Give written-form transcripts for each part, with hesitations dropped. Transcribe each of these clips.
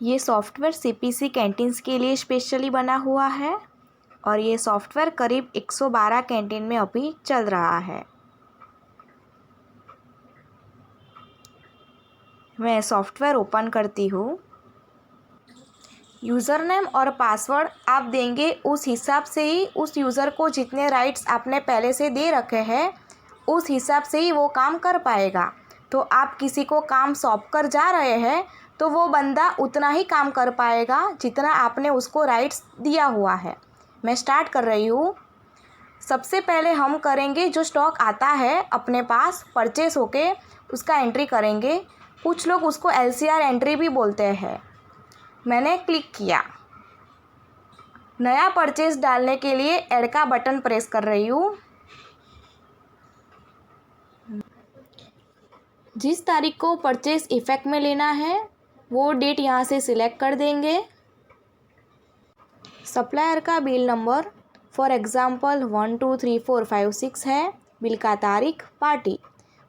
ये software CPC canteens के लिए स्पेशली बना हुआ है और ये सॉफ्टवेयर करीब 112 कैंटीन में अभी चल रहा है। मैं सॉफ्टवेयर ओपन करती हूँ। यूज़र नेम और पासवर्ड आप देंगे उस हिसाब से ही उस यूज़र को जितने राइट्स आपने पहले से दे रखे हैं उस हिसाब से ही वो काम कर पाएगा। तो आप किसी को काम सौंप कर जा रहे हैं तो वो बंदा उतना ही काम कर पाएगा जितना आपने उसको राइट्स दिया हुआ है। मैं स्टार्ट कर रही हूँ। सबसे पहले हम करेंगे जो स्टॉक आता है अपने पास परचेस होके उसका एंट्री करेंगे। कुछ लोग उसको LCR एंट्री भी बोलते हैं। मैंने क्लिक किया। नया परचेस डालने के लिए ऐड का बटन प्रेस कर रही हूँ। जिस तारीख को परचेस इफ़ेक्ट में लेना है वो डेट यहाँ से सिलेक्ट कर देंगे। सप्लायर का बिल नंबर फॉर एग्ज़ाम्पल 1 2 3 4 5 6 है। बिल का तारीख, पार्टी।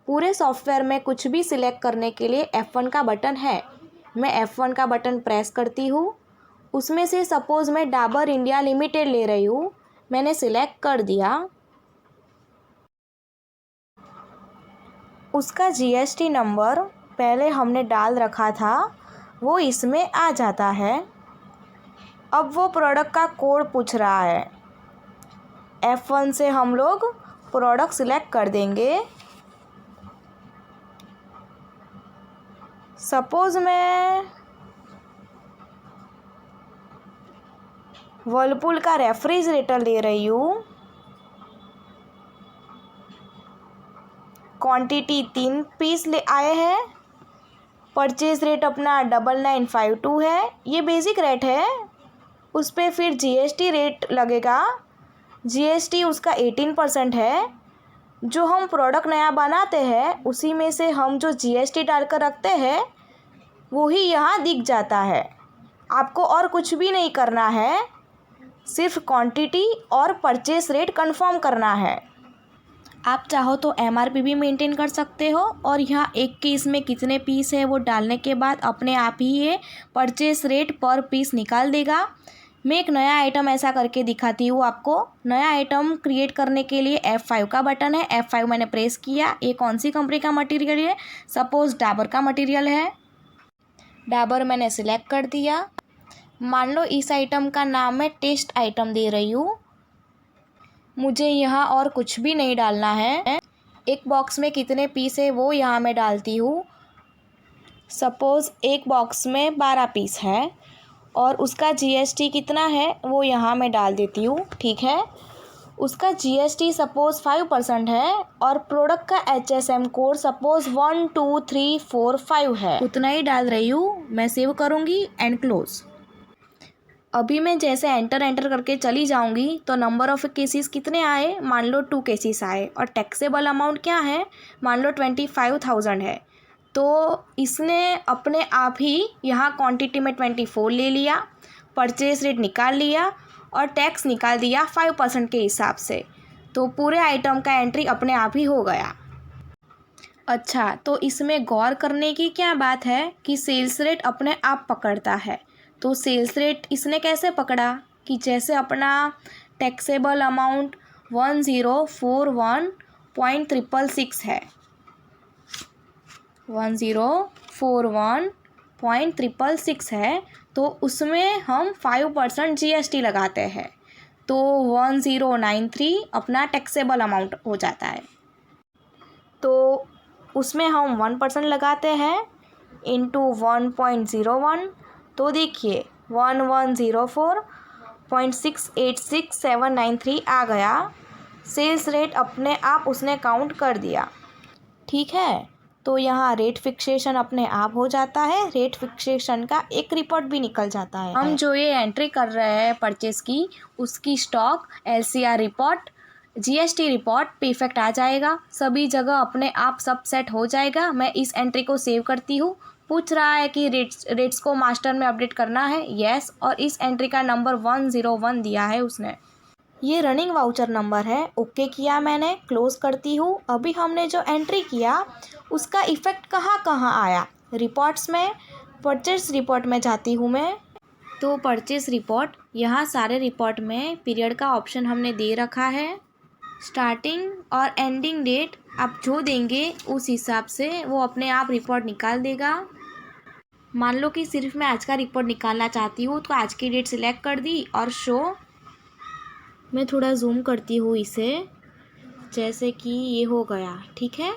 पूरे सॉफ्टवेयर में कुछ भी सिलेक्ट करने के लिए F1 का बटन है। मैं F1 का बटन प्रेस करती हूँ। उसमें से सपोज़ मैं डाबर इंडिया लिमिटेड ले रही हूँ। मैंने सिलेक्ट कर दिया। उसका GST नंबर पहले हमने डाल रखा था वो इसमें आ जाता है। अब वो प्रोडक्ट का कोड पूछ रहा है। F1 से हम लोग प्रोडक्ट सिलेक्ट कर देंगे। सपोज़ मैं वर्लपूल का रेफ्रिजरेटर ले रही हूँ। क्वांटिटी 3 पीस ले आए हैं। परचेज रेट अपना 9952 है। ये बेसिक रेट है। उस पर फिर GST रेट लगेगा। GST उसका 18% है। जो हम प्रोडक्ट नया बनाते हैं उसी में से हम जो GST डालकर रखते हैं वही यहाँ दिख जाता है। आपको और कुछ भी नहीं करना है, सिर्फ क्वांटिटी और परचेस रेट कंफर्म करना है। आप चाहो तो MRP भी मेंटेन कर सकते हो और यहाँ एक केस में कितने पीस है वो डालने के बाद अपने आप ही ये परचेस रेट पर पीस निकाल देगा। मैं एक नया आइटम ऐसा करके दिखाती हूँ आपको। नया आइटम क्रिएट करने के लिए F5 का बटन है। F5 मैंने प्रेस किया। ये कौन सी कंपनी का मटेरियल है? सपोज़ डाबर का मटेरियल है। डाबर मैंने सिलेक्ट कर दिया। मान लो इस आइटम का नाम मैं टेस्ट आइटम दे रही हूँ। मुझे यहाँ और कुछ भी नहीं डालना है। एक बॉक्स में कितने पीस है वो यहाँ मैं डालती हूँ। सपोज़ एक बॉक्स में 12 पीस है और उसका GST कितना है वो यहाँ मैं डाल देती हूँ। ठीक है। उसका GST सपोज़ 5% है और प्रोडक्ट का HSM कोड सपोज़ 1 2 3 4 5 है। उतना ही डाल रही हूँ। मैं सेव करूँगी एंड क्लोज। अभी मैं जैसे एंटर करके चली जाऊंगी तो नंबर ऑफ़ केसेस कितने आए? मान लो 2 केसेस आए और टैक्सेबल अमाउंट क्या है? मान लो 25,000 है। तो इसने अपने आप ही यहाँ क्वांटिटी में 24 ले लिया, परचेस रेट निकाल लिया और टैक्स निकाल दिया 5% के हिसाब से। तो पूरे आइटम का एंट्री अपने आप ही हो गया। अच्छा, तो इसमें गौर करने की क्या बात है कि सेल्स रेट अपने आप पकड़ता है। तो सेल्स रेट इसने कैसे पकड़ा कि जैसे अपना टैक्सेबल अमाउंट 1041.666 है। 1041.666 है तो उसमें हम 5% GST लगाते हैं तो 1093 अपना टैक्सेबल अमाउंट हो जाता है। तो उसमें हम 1% लगाते हैं इंटू 1.01 तो देखिए 1104.686793 आ गया। सेल्स रेट अपने आप उसने काउंट कर दिया। ठीक है। तो यहाँ रेट फिक्सेशन अपने आप हो जाता है। रेट फिक्सेशन का एक रिपोर्ट भी निकल जाता है। हम जो ये एंट्री कर रहे हैं परचेस की उसकी stock LCR report GST report पे इफेक्ट आ जाएगा। सभी जगह अपने आप सब सेट हो जाएगा। मैं इस एंट्री को सेव करती हूँ। पूछ रहा है कि रेट्स को मास्टर में अपडेट करना है। यस। और इस एंट्री का नंबर 101 दिया है उसने। ये रनिंग वाउचर नंबर है। ओके किया मैंने। क्लोज करती हूँ। अभी हमने जो एंट्री किया उसका इफ़ेक्ट कहाँ कहाँ आया? रिपोर्ट्स में, परचेस रिपोर्ट में जाती हूँ मैं। तो परचेस रिपोर्ट, यहाँ सारे रिपोर्ट में पीरियड का ऑप्शन हमने दे रखा है। स्टार्टिंग और एंडिंग डेट आप जो देंगे उस हिसाब से वो अपने आप रिपोर्ट निकाल देगा। मान लो कि सिर्फ मैं आज का रिपोर्ट निकालना चाहती हूँ, तो आज की डेट सिलेक्ट कर दी और शो। मैं थोड़ा जूम करती हूँ इसे, जैसे कि ये हो गया, ठीक है।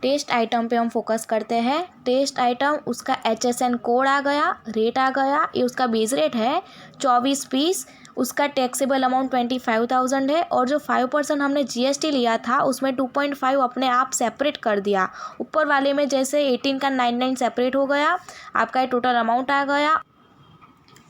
टेस्ट आइटम पे हम फोकस करते हैं। टेस्ट आइटम, उसका HSN कोड आ गया, रेट आ गया, ये उसका बेस रेट है 24 पीस। उसका टैक्सेबल अमाउंट 25,000 है और जो 5% हमने GST लिया था उसमें 2.5 अपने आप सेपरेट कर दिया। ऊपर वाले में जैसे 18 का 99 सेपरेट हो गया, आपका ये टोटल अमाउंट आ गया।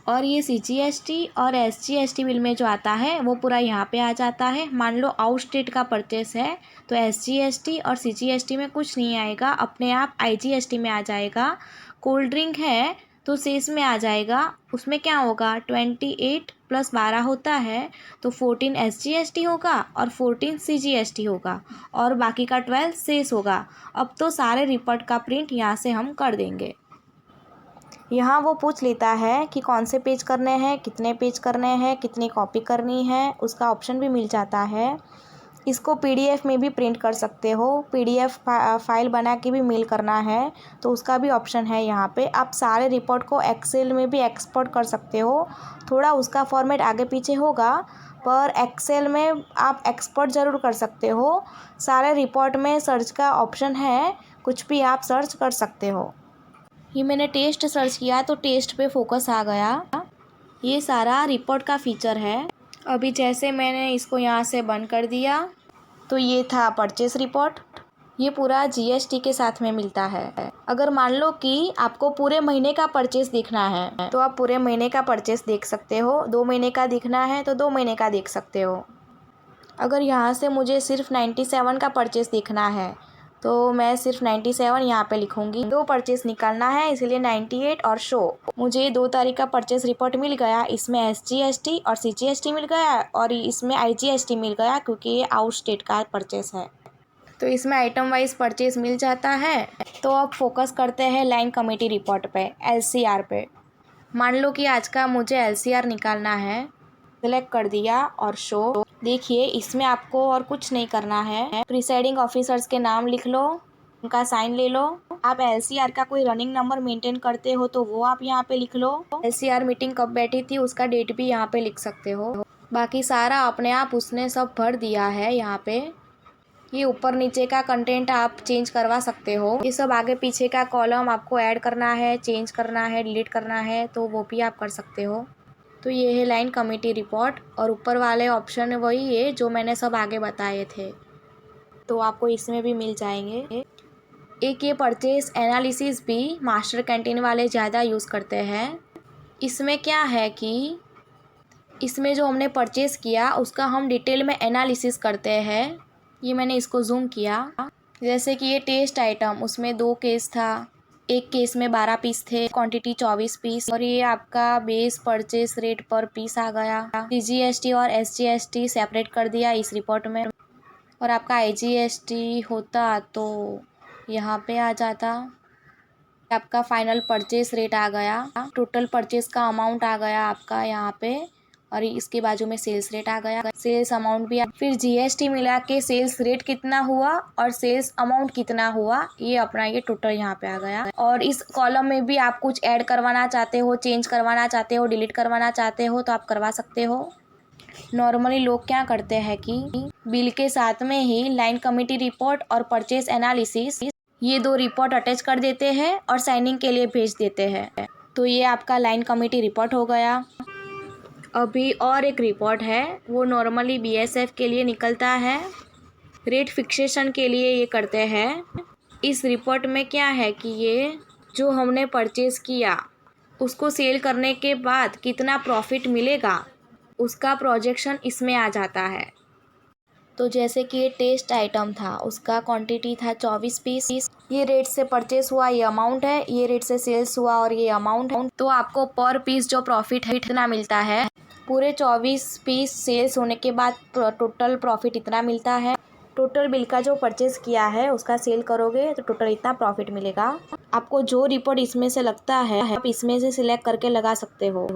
और ये CGST और SGST बिल में जो आता है वो पूरा यहाँ पे आ जाता है। मान लो आउट स्टेट का परचेस है तो SGST और CGST में कुछ नहीं आएगा, अपने आप IGST में आ जाएगा। कोल्ड ड्रिंक है तो सेस में आ जाएगा। उसमें क्या होगा, 28 + 12 होता है तो 14 SGST होगा और 14 CGST होगा और बाकी का 12 सेस होगा। अब तो सारे रिपोर्ट का प्रिंट यहाँ से हम कर देंगे। यहाँ वो पूछ लेता है कि कौन से पेज करने हैं, कितने पेज करने हैं, कितनी कॉपी करनी है, उसका ऑप्शन भी मिल जाता है। इसको PDF में भी प्रिंट कर सकते हो, PDF फाइल बना के भी मेल करना है तो उसका भी ऑप्शन है यहाँ पे। आप सारे रिपोर्ट को एक्सेल में भी एक्सपोर्ट कर सकते हो। थोड़ा उसका फॉर्मेट आगे पीछे होगा पर एक्सेल में आप एक्सपोर्ट ज़रूर कर सकते हो। सारे रिपोर्ट में सर्च का ऑप्शन है, कुछ भी आप सर्च कर सकते हो। ये मैंने टेस्ट सर्च किया तो टेस्ट पे फोकस आ गया। ये सारा रिपोर्ट का फीचर है। अभी जैसे मैंने इसको यहाँ से बंद कर दिया तो ये था परचेस रिपोर्ट। ये पूरा GST के साथ में मिलता है। अगर मान लो कि आपको पूरे महीने का परचेस देखना है तो आप पूरे महीने का परचेस देख सकते हो। 2 महीने का देखना है तो 2 महीने का देख सकते हो। अगर यहाँ से मुझे सिर्फ 97 का परचेस देखना है तो मैं सिर्फ 97 यहाँ पे लिखूँगी। 2 परचेस निकालना है इसलिए 98 और शो। मुझे 2 तारीख का परचेस रिपोर्ट मिल गया। इसमें SGST और CGST मिल गया और इसमें IGST मिल गया क्योंकि ये आउट स्टेट का परचेस है। तो इसमें आइटम वाइज परचेस मिल जाता है। तो अब फोकस करते हैं लाइन कमेटी रिपोर्ट पे, LCR पे। मान लो कि आज का मुझे LCR निकालना है, सेलेक्ट कर दिया और शो। देखिए इसमें आपको और कुछ नहीं करना है। प्रिसाइडिंग ऑफिसर्स के नाम लिख लो, उनका साइन ले लो। आप LCR का कोई रनिंग नंबर मेंटेन करते हो तो वो आप यहाँ पे लिख लो। LCR मीटिंग कब बैठी थी उसका डेट भी यहाँ पे लिख सकते हो। बाकी सारा अपने आप उसने सब भर दिया है यहाँ पे। ये ऊपर नीचे का कंटेंट आप चेंज करवा सकते हो। ये सब आगे पीछे का कॉलम आपको ऐड करना है, चेंज करना है, डिलीट करना है तो वो भी आप कर सकते हो। तो ये है लाइन कमेटी रिपोर्ट और ऊपर वाले ऑप्शन वही है जो मैंने सब आगे बताए थे, तो आपको इसमें भी मिल जाएंगे। एक ये परचेस एनालिसिस भी मास्टर कैंटीन वाले ज़्यादा यूज़ करते हैं। इसमें क्या है कि इसमें जो हमने परचेस किया उसका हम डिटेल में एनालिसिस करते हैं। ये मैंने इसको जूम किया। जैसे कि ये टेस्ट आइटम, उसमें 2 केस था, एक केस में 12 पीस थे, क्वांटिटी 24 पीस और ये आपका बेस परचेस रेट पर पीस आ गया। CGST और SGST सेपरेट कर दिया इस रिपोर्ट में और आपका IGST होता तो यहाँ पे आ जाता। आपका फाइनल परचेस रेट आ गया, टोटल परचेस का अमाउंट आ गया आपका यहाँ पे और इसके बाजू में सेल्स रेट आ गया, सेल्स अमाउंट भी फिर GST मिला के सेल्स रेट कितना हुआ और सेल्स अमाउंट कितना हुआ, ये अपना ये टोटल यहाँ पे आ गया। और इस कॉलम में भी आप कुछ ऐड करवाना चाहते हो, चेंज करवाना चाहते हो, डिलीट करवाना चाहते हो तो आप करवा सकते हो। नॉर्मली लोग क्या करते हैं कि बिल के साथ में ही लाइन कमेटी रिपोर्ट और परचेस एनालिसिस ये 2 रिपोर्ट अटैच कर देते हैं और साइनिंग के लिए भेज देते हैं। तो ये आपका लाइन कमेटी रिपोर्ट हो गया। अभी और एक रिपोर्ट है, वो नॉर्मली BSF के लिए निकलता है, रेट फिक्सेशन के लिए ये करते हैं। इस रिपोर्ट में क्या है कि ये जो हमने परचेज़ किया उसको सेल करने के बाद कितना प्रॉफिट मिलेगा उसका प्रोजेक्शन इसमें आ जाता है। तो जैसे कि ये टेस्ट आइटम था, उसका क्वांटिटी था 24 पीस, ये रेट से परचेस हुआ, ये अमाउंट है, ये रेट से सेल्स हुआ और ये अमाउंट है। तो आपको पर पीस जो प्रॉफिट है इतना मिलता है। पूरे 24 पीस सेल्स होने के बाद टोटल प्रॉफिट इतना मिलता है। टोटल बिल का जो परचेज़ किया है उसका सेल करोगे तो टोटल इतना प्रॉफिट मिलेगा। आपको जो रिपोर्ट इसमें से लगता है आप इसमें से सिलेक्ट करके लगा सकते हो।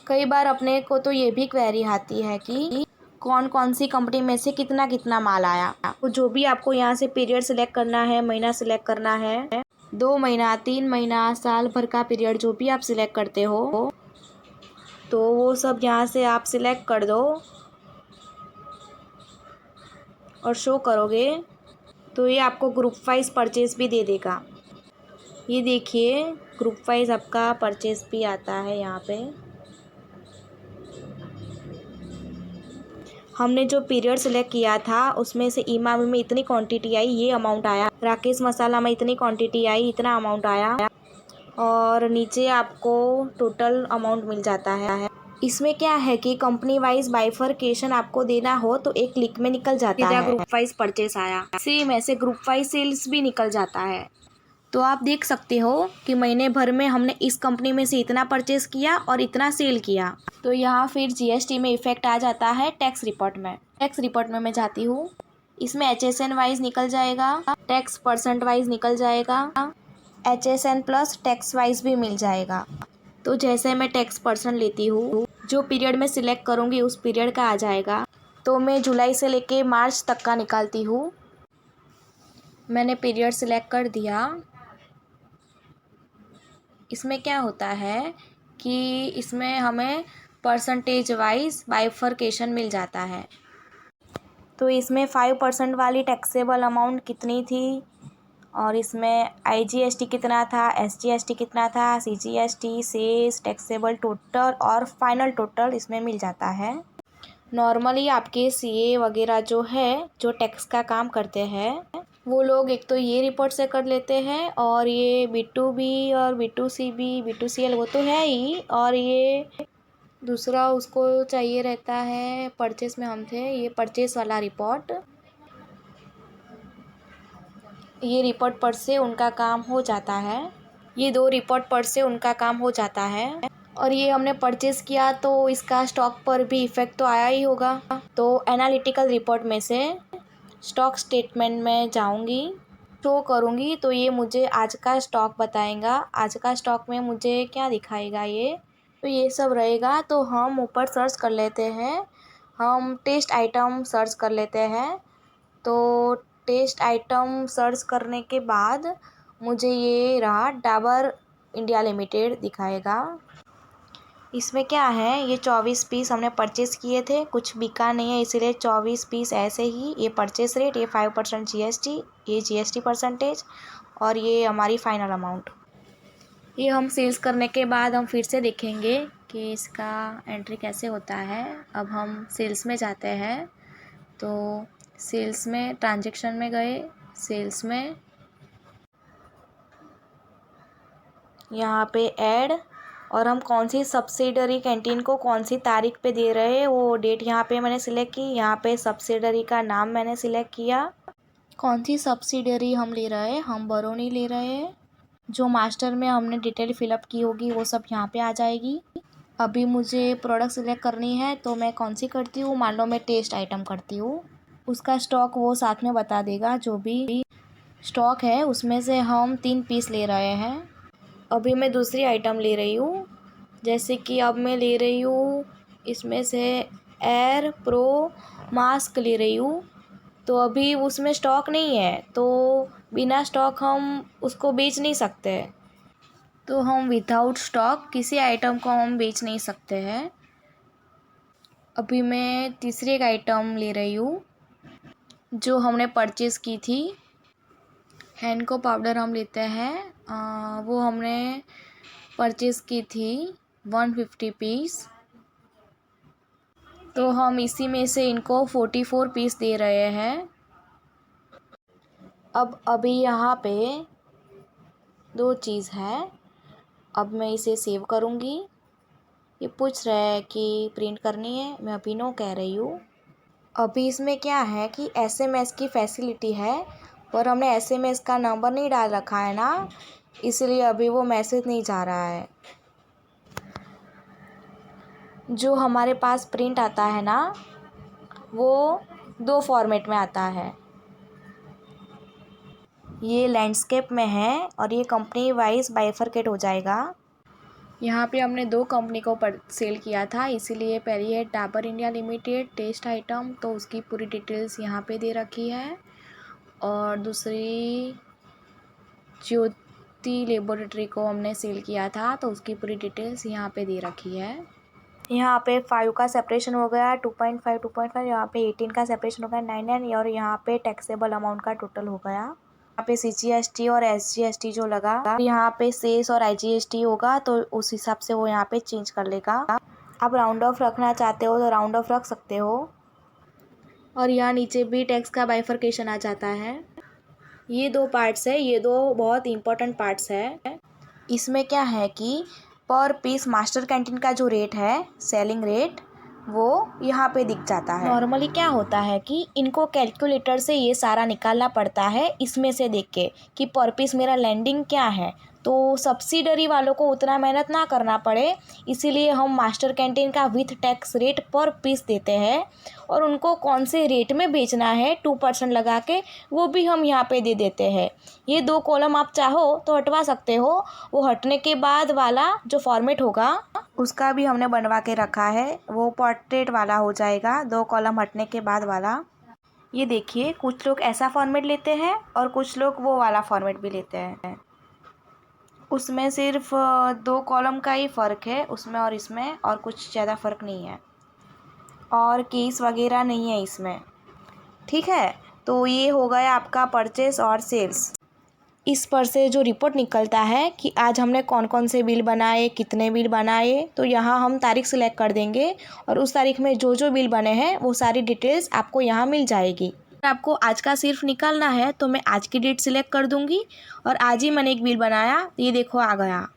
कई बार अपने को तो ये भी क्वेरी आती है कि कौन कौन सी कंपनी में से कितना कितना माल आया। तो जो भी आपको यहाँ से पीरियड सिलेक्ट करना है, महीना सिलेक्ट करना है, 2 महीना, 3 महीना, साल भर का पीरियड जो भी आप सिलेक्ट करते हो तो वो सब यहाँ से आप सिलेक्ट कर दो और शो करोगे तो ये आपको ग्रुप वाइज परचेज भी दे देगा। ये देखिए ग्रुप वाइज आपका परचेज भी आता है। यहाँ पे हमने जो पीरियड सेलेक्ट किया था उसमें से इमामी में इतनी क्वांटिटी आई, ये अमाउंट आया। राकेश मसाला में इतनी क्वांटिटी आई, इतना अमाउंट आया। और नीचे आपको टोटल अमाउंट मिल जाता है। इसमें क्या है कि कंपनी वाइज बाइफरकेशन आपको देना हो तो एक क्लिक में निकल जाता है। ग्रुप वाइज परचेस आया, सेम ऐसे ग्रुप वाइज सेल्स भी निकल जाता है। तो आप देख सकते हो कि महीने भर में हमने इस कंपनी में से इतना परचेस किया और इतना सेल किया। तो यहाँ फिर जीएसटी में इफेक्ट आ जाता है टैक्स रिपोर्ट में। टैक्स रिपोर्ट में मैं जाती हूँ, इसमें HSN वाइज निकल जाएगा, टैक्स परसेंट वाइज निकल जाएगा, HSN प्लस टैक्स वाइज भी मिल जाएगा। तो जैसे मैं टैक्स परसेंट लेती हूँ, जो पीरियड में सिलेक्ट करूँगी उस पीरियड का आ जाएगा। तो मैं जुलाई से लेके मार्च तक का निकालती हूँ। मैंने पीरियड सिलेक्ट कर दिया। इसमें क्या होता है कि इसमें हमें परसेंटेज वाइज बाइफरकेशन मिल जाता है। तो इसमें 5% वाली टैक्सेबल अमाउंट कितनी थी और इसमें IGST कितना था, SGST कितना था, CGST, सेस, टैक्सेबल टोटल और फाइनल टोटल इसमें मिल जाता है। नॉर्मली आपके CA वगैरह जो है, जो टैक्स का काम करते हैं, वो लोग एक तो ये रिपोर्ट से कर लेते हैं और ये B2B और B2CB, B2CL वो तो है ही, और ये दूसरा उसको चाहिए रहता है परचेस में हम थे, ये परचेस वाला रिपोर्ट। ये रिपोर्ट पर से उनका काम हो जाता है। ये 2 रिपोर्ट पर से उनका काम हो जाता है। और ये हमने परचेस किया तो इसका स्टॉक पर भी इफ़ेक्ट तो आया ही होगा। तो एनालिटिकल रिपोर्ट में से स्टॉक स्टेटमेंट में जाऊंगी, शो करूंगी तो ये मुझे आज का स्टॉक बताएगा। आज का स्टॉक में मुझे क्या दिखाएगा ये, तो ये सब रहेगा। तो हम ऊपर सर्च कर लेते हैं, हम टेस्ट आइटम सर्च कर लेते हैं। तो टेस्ट आइटम सर्च करने के बाद मुझे ये रहा डाबर इंडिया लिमिटेड दिखाएगा। इसमें क्या है, ये 24 पीस हमने परचेस किए थे, कुछ बिका नहीं है इसीलिए 24 पीस ऐसे ही। ये परचेस रेट, ये 5% GST, ये GST परसेंटेज और ये हमारी फाइनल अमाउंट। ये हम सेल्स करने के बाद हम फिर से देखेंगे कि इसका एंट्री कैसे होता है। अब हम सेल्स में जाते हैं, तो सेल्स में ट्रांजैक्शन में गए, सेल्स में यहाँ पे ऐड, और हम कौन सी सब्सिडरी कैंटीन को कौन सी तारीख पे दे रहे हैं वो डेट यहाँ पे मैंने सिलेक्ट की। यहाँ पे सब्सिडरी का नाम मैंने सिलेक्ट किया, कौन सी सब्सिडरी हम ले रहे हैं, हम बरौनी ले रहे हैं। जो मास्टर में हमने डिटेल फिलअप की होगी वो सब यहाँ पे आ जाएगी। अभी मुझे प्रोडक्ट सिलेक्ट करनी है तो मैं कौन सी करती हूँ, मान लो मैं टेस्ट आइटम करती हूँ। उसका स्टॉक वो साथ में बता देगा, जो भी स्टॉक है उसमें से हम 3 पीस ले रहे हैं। अभी मैं दूसरी आइटम ले रही हूँ, जैसे कि अब मैं ले रही हूँ इसमें से एयर प्रो मास्क ले रही हूँ। तो अभी उसमें स्टॉक नहीं है तो बिना स्टॉक हम उसको बेच नहीं सकते। तो हम विदाउट स्टॉक किसी आइटम को हम बेच नहीं सकते हैं। अभी मैं तीसरी एक आइटम ले रही हूँ जो हमने परचेज़ की थी। हैंडको पाउडर हम लेते हैं, वो हमने परचेज़ की थी 150 पीस। तो हम इसी में से इनको 44 पीस दे रहे हैं। अब अभी यहाँ पे 2 चीज़ है। अब मैं इसे सेव करूँगी। ये पूछ रहा है कि प्रिंट करनी है, मैं अभी नो कह रही हूँ। अभी इसमें क्या है कि SMS की फैसिलिटी है, पर हमने SMS का नंबर नहीं डाल रखा है ना, इसलिए अभी वो मैसेज नहीं जा रहा है। जो हमारे पास प्रिंट आता है ना, वो 2 फॉर्मेट में आता है। ये लैंडस्केप में है और ये कंपनी वाइज बाइफरकेट हो जाएगा। यहाँ पे हमने दो कंपनी को सेल किया था, इसीलिए पहली है Dabur India limited test item, तो उसकी पूरी डिटेल्स यहाँ पे दे रखी है। और दूसरी ज्योति लेबोरेटरी को हमने सेल किया था, तो उसकी पूरी डिटेल्स यहाँ पे दे रखी है। यहाँ पे 5 का सेपरेशन हो गया, 2.5 2.5, यहाँ पे 18 का सेपरेशन हो गया, 9 और यहाँ पे टैक्सेबल अमाउंट का टोटल हो गया। यहाँ पे CGST और SGST जो लगा, यहाँ पे सेस और IGST होगा, तो उस हिसाब से वो यहाँ पे चेंज कर लेगा। आप राउंड ऑफ रखना चाहते हो तो राउंड ऑफ रख सकते हो। और यहाँ नीचे भी टैक्स का बाइफरकेशन आ जाता है। ये दो पार्ट्स है, ये दो बहुत इंपॉर्टेंट पार्ट्स है। इसमें क्या है कि पर पीस मास्टर कैंटीन का जो रेट है, सेलिंग रेट, वो यहाँ पे दिख जाता है। नॉर्मली क्या होता है कि इनको कैलकुलेटर से ये सारा निकालना पड़ता है, इसमें से देख के कि पर पीस मेरा लैंडिंग क्या है, तो सब्सिडरी वालों को उतना मेहनत ना करना पड़े, इसीलिए हम मास्टर कैंटीन का विथ टैक्स रेट पर पीस देते हैं। और उनको कौन से रेट में बेचना है 2% लगा के, वो भी हम यहाँ पे दे देते हैं। ये दो कॉलम आप चाहो तो हटवा सकते हो, वो हटने के बाद वाला जो फॉर्मेट होगा उसका भी हमने बनवा के रखा है, वो पोर्ट्रेट वाला हो जाएगा, दो कॉलम हटने के बाद वाला। ये देखिए, कुछ लोग ऐसा फॉर्मेट लेते हैं और कुछ लोग वो वाला फॉर्मेट भी लेते हैं। उसमें सिर्फ 2 कॉलम का ही फ़र्क है उसमें और इसमें, और कुछ ज़्यादा फ़र्क नहीं है, और केस वगैरह नहीं है इसमें। ठीक है, तो ये हो गया आपका परचेस और सेल्स। इस पर से जो रिपोर्ट निकलता है कि आज हमने कौन कौन से बिल बनाए, कितने बिल बनाए, तो यहाँ हम तारीख सिलेक्ट कर देंगे और उस तारीख में जो जो बिल बने हैं वो सारी डिटेल्स आपको यहाँ मिल जाएगी। आपको आज का सिर्फ निकालना है तो मैं आज की डेट सिलेक्ट कर दूँगी और आज ही मैंने एक बिल बनाया, ये देखो आ गया।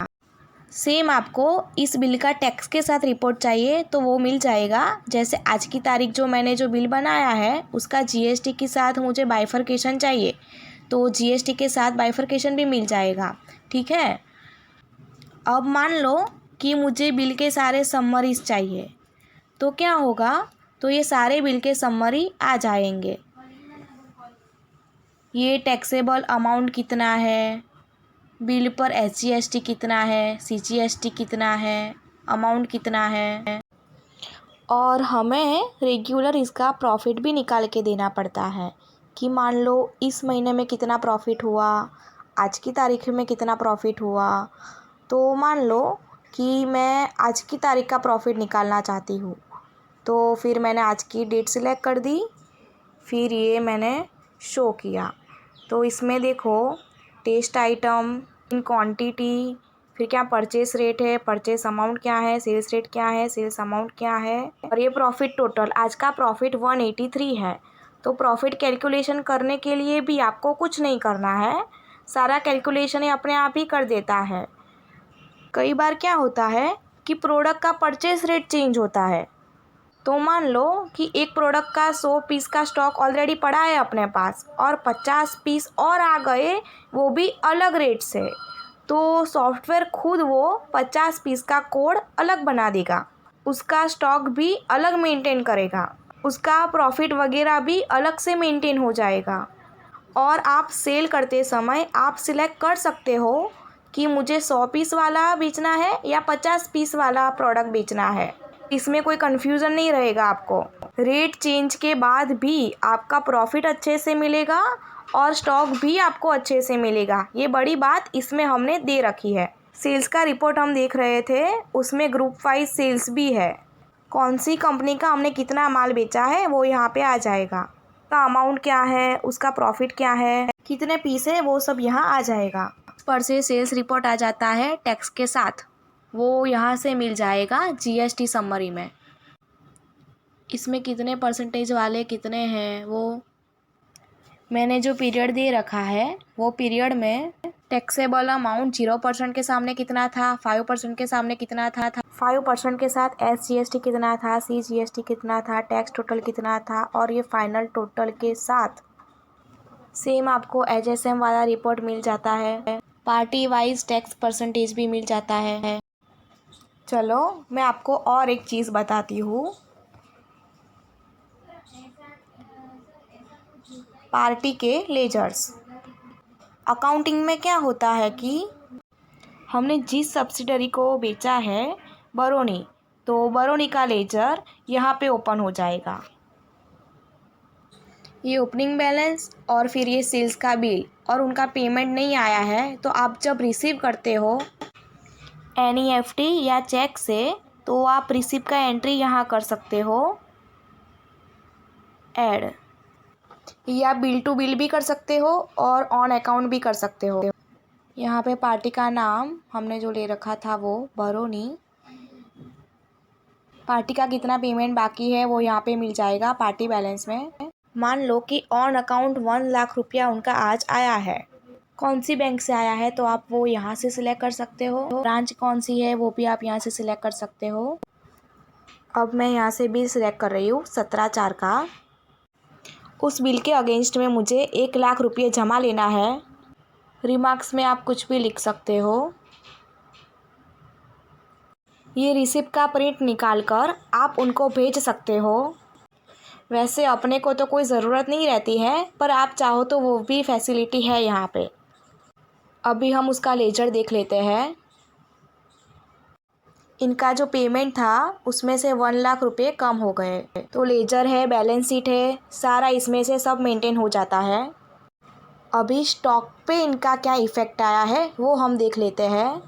सेम आपको इस बिल का टैक्स के साथ रिपोर्ट चाहिए तो वो मिल जाएगा। जैसे आज की तारीख जो मैंने जो बिल बनाया है उसका GST के साथ मुझे बाइफरकेशन चाहिए, तो GST के साथ बाइफरकेशन भी मिल जाएगा। ठीक है, अब मान लो कि मुझे बिल के सारे समरीज चाहिए, तो क्या होगा, तो ये सारे बिल के समरी आ जाएंगे। ये टैक्सेबल अमाउंट कितना है, बिल पर SGST कितना है, CGST कितना है, अमाउंट कितना है, और हमें रेगुलर इसका प्रॉफिट भी निकाल के देना पड़ता है कि मान लो इस महीने में कितना प्रॉफिट हुआ, आज की तारीख में कितना प्रॉफिट हुआ। तो मान लो कि मैं आज की तारीख का प्रॉफिट निकालना चाहती हूँ, तो फिर मैंने आज की डेट सिलेक्ट कर दी, फिर ये मैंने शो किया। तो इसमें देखो टेस्ट आइटम इन क्वांटिटी, फिर क्या परचेस रेट है, परचेस अमाउंट क्या है, सेल्स रेट क्या है, सेल्स अमाउंट क्या है, और ये प्रॉफिट टोटल, आज का प्रॉफिट 183 है। तो प्रॉफिट कैलकुलेशन करने के लिए भी आपको कुछ नहीं करना है, सारा कैलकुलेशन ये अपने आप ही कर देता है। कई बार क्या होता है कि प्रोडक्ट का परचेस रेट चेंज होता है, तो मान लो कि एक प्रोडक्ट का 100 पीस का स्टॉक ऑलरेडी पड़ा है अपने पास और 50 पीस और आ गए, वो भी अलग रेट से, तो सॉफ्टवेयर खुद वो 50 पीस का कोड अलग बना देगा, उसका स्टॉक भी अलग मेंटेन करेगा, उसका प्रॉफिट वगैरह भी अलग से मेंटेन हो जाएगा। और आप सेल करते समय आप सिलेक्ट कर सकते हो कि मुझे 100 पीस वाला बेचना है या 50 पीस वाला प्रोडक्ट बेचना है, इसमें कोई कन्फ्यूज़न नहीं रहेगा आपको। रेट चेंज के बाद भी आपका प्रॉफिट अच्छे से मिलेगा और स्टॉक भी आपको अच्छे से मिलेगा, ये बड़ी बात इसमें हमने दे रखी है। सेल्स का रिपोर्ट हम देख रहे थे, उसमें ग्रुप वाइज सेल्स भी है, कौन सी कंपनी का हमने कितना माल बेचा है वो यहाँ पे आ जाएगा, का अमाउंट क्या है, उसका प्रॉफिट क्या है, कितने पीस है, वो सब यहाँ आ जाएगा। पर से सेल्स रिपोर्ट आ जाता है टैक्स के साथ, वो यहाँ से मिल जाएगा GST समरी में। इसमें कितने परसेंटेज वाले कितने हैं, वो मैंने जो पीरियड दे रखा है वो पीरियड में टैक्सेबल अमाउंट 0% के सामने कितना था, 5% के सामने कितना था, 5% के साथ SGST कितना था, CGST कितना था, टैक्स टोटल कितना था, और ये फाइनल टोटल के साथ सेम आपको HSM वाला रिपोर्ट मिल जाता है, पार्टी वाइज टैक्स परसेंटेज भी मिल जाता है। चलो मैं आपको और एक चीज़ बताती हूँ, पार्टी के लेजर्स। अकाउंटिंग में क्या होता है कि हमने जिस सब्सिडरी को बेचा है बरौनी, तो बरौनी का लेजर यहाँ पे ओपन हो जाएगा। ये ओपनिंग बैलेंस और फिर ये सेल्स का बिल और उनका पेमेंट नहीं आया है, तो आप जब रिसीव करते हो NEFT या चेक से, तो आप रिसीव का एंट्री यहाँ कर सकते हो ऐड, या बिल टू बिल भी कर सकते हो और ऑन अकाउंट भी कर सकते हो। यहाँ पे पार्टी का नाम हमने जो ले रखा था वो बरौनी। पार्टी का कितना पेमेंट बाकी है वो यहाँ पे मिल जाएगा पार्टी बैलेंस में। मान लो कि ऑन अकाउंट 1 लाख रुपया उनका आज आया है। कौन सी बैंक से आया है तो आप वो यहाँ से सिलेक्ट कर सकते हो। ब्रांच कौन सी है वो भी आप यहाँ से सिलेक्ट कर सकते हो। अब मैं यहाँ से बिल सिलेक्ट कर रही हूँ 17/4 का। उस बिल के अगेंस्ट में मुझे 1 लाख रुपये जमा लेना है। रिमार्क्स में आप कुछ भी लिख सकते हो। ये रिसिप्ट का प्रिंट निकाल कर आप उनको भेज सकते हो। वैसे अपने को तो कोई ज़रूरत नहीं रहती है, पर आप चाहो तो वो भी फैसिलिटी है यहाँ पे। अभी हम उसका लेजर देख लेते हैं। इनका जो पेमेंट था उसमें से 1 लाख रुपये कम हो गए, तो लेजर है, बैलेंस शीट है, सारा इसमें से सब मेंटेन हो जाता है। अभी स्टॉक पे इनका क्या इफ़ेक्ट आया है वो हम देख लेते हैं।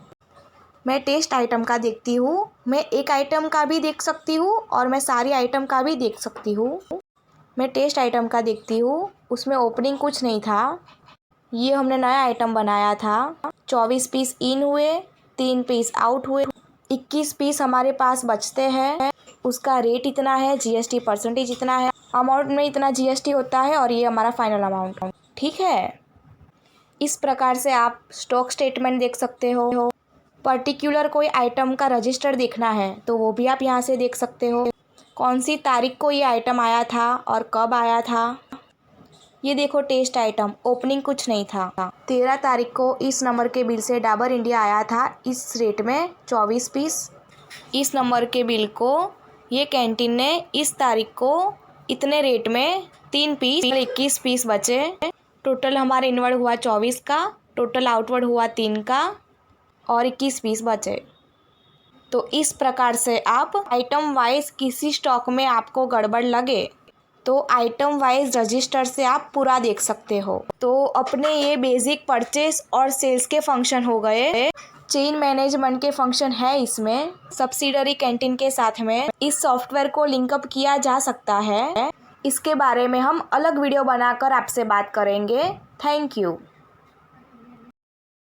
मैं टेस्ट आइटम का देखती हूँ। मैं एक आइटम का भी देख सकती हूँ और मैं सारी आइटम का भी देख सकती हूँ। मैं टेस्ट आइटम का देखती हूँ, उसमें ओपनिंग कुछ नहीं था। ये हमने नया आइटम बनाया था। 24 पीस इन हुए, 3 पीस आउट हुए, 21 पीस हमारे पास बचते हैं। उसका रेट इतना है, GST परसेंटेज इतना है, अमाउंट में इतना GST होता है और ये हमारा फाइनल अमाउंट है। ठीक है, इस प्रकार से आप स्टॉक स्टेटमेंट देख सकते हो। पर्टिकुलर कोई आइटम का रजिस्टर देखना है तो वो भी आप यहाँ से देख सकते हो। कौन सी तारीख को ये आइटम आया था और कब आया था। ये देखो टेस्ट आइटम, ओपनिंग कुछ नहीं था। 13 तारीख को इस नंबर के बिल से डाबर इंडिया आया था इस रेट में 24 पीस। इस नंबर के बिल को ये कैंटीन ने इस तारीख को इतने रेट में 3 पीस, 21 पीस बचे। टोटल हमारा इनवर्ड हुआ 24 का, टोटल आउटवर्ड हुआ 3 का और 21 पीस बचे। तो इस प्रकार से आप आइटम वाइज किसी स्टॉक में आपको गड़बड़ लगे तो आइटम वाइज रजिस्टर से आप पूरा देख सकते हो। तो अपने ये बेसिक परचेस और सेल्स के फंक्शन हो गए। चेन मैनेजमेंट के फंक्शन है इसमें सब्सिडरी कैंटीन के साथ में। इस सॉफ्टवेयर को लिंकअप किया जा सकता है। इसके बारे में हम अलग वीडियो बनाकर आपसे बात करेंगे। Thank you.